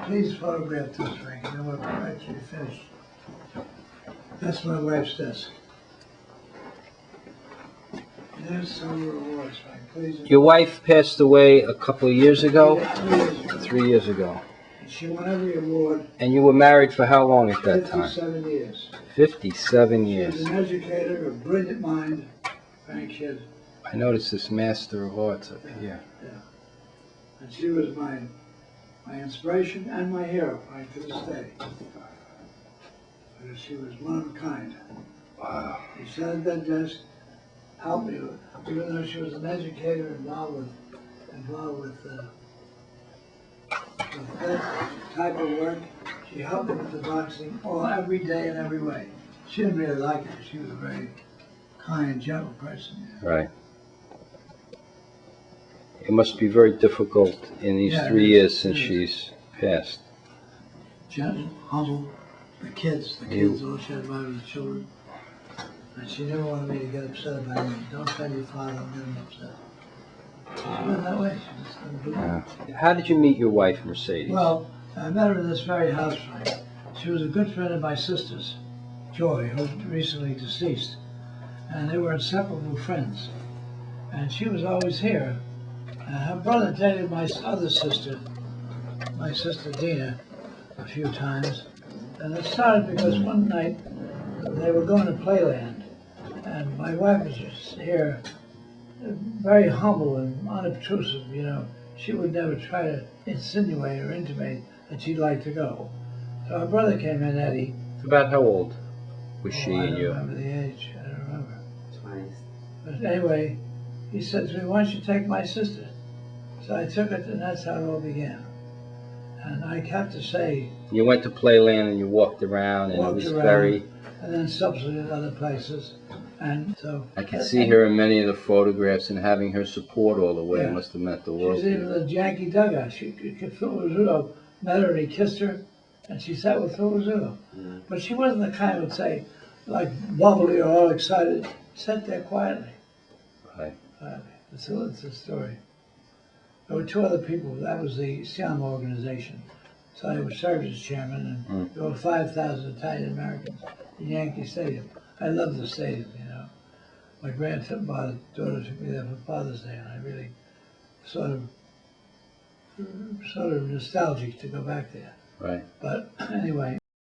Please photograph this, Frank. You know what? After you finish. That's my wife's desk. There's some rewards, Frank. Please. Your wife passed away a couple of years ago? Yeah, 3 years ago. 3 years ago. And she won every award. And you were married for how long at that time? 57 years. 57 She years. was an educator, a brilliant mind. Frank, she had, I noticed this Master of Arts up here. yeah. And she was my inspiration and my hero, Frank, to this day. Because she was one of a kind. Wow. She sat at that desk, helped me, even though she was an educator involved with that type of work. She helped me with the boxing every day in every way. She didn't really like it. She was a very kind, gentle person. Right. It must be very difficult in these Yeah, 3 it years is. since she's passed. Gentle, humble. The kids, all she had about was the children. And she never wanted me to get upset about anything. Don't tell your father, I'll get him upset. She went that way. She just didn't do it. How did you meet your wife, Mercedes? Well, I met her in this very house, Frank. She was a good friend of my sister's, Joy, who's recently deceased. And they were inseparable friends. And she was always here. Her brother dated my other sister, my sister Dina, a few times. And it started because one night they were going to Playland. And my wife was just here, very humble and unobtrusive, you know. She would never try to insinuate or intimate that she'd like to go. So our brother came in, Eddie. About how old was she and you? I don't remember the age. I don't remember. 20s. But anyway, he said to me, "Why don't you take my sister?" So I took it, and that's how it all began. And I have to say, You went to Playland and you walked around, and it was very... and then subsequently at other places. And so I can see her in many of the photographs, and having her support all the way Yeah. must have meant the She world was to even you. in the Yankee dugout. Phil Rizzuto met her and he kissed her, and she sat with Phil Rizzuto. Mm. But she wasn't the kind who would say, like, bubbly or all excited. Sat there quietly. Right. It's a story. There were two other people. That was the Siam organization. So I was served as chairman, and there were 5,000 Italian Americans in Yankee Stadium. I love the stadium, you know. My daughter took me there for Father's Day, and I really sort of nostalgic to go back there. Right. But anyway.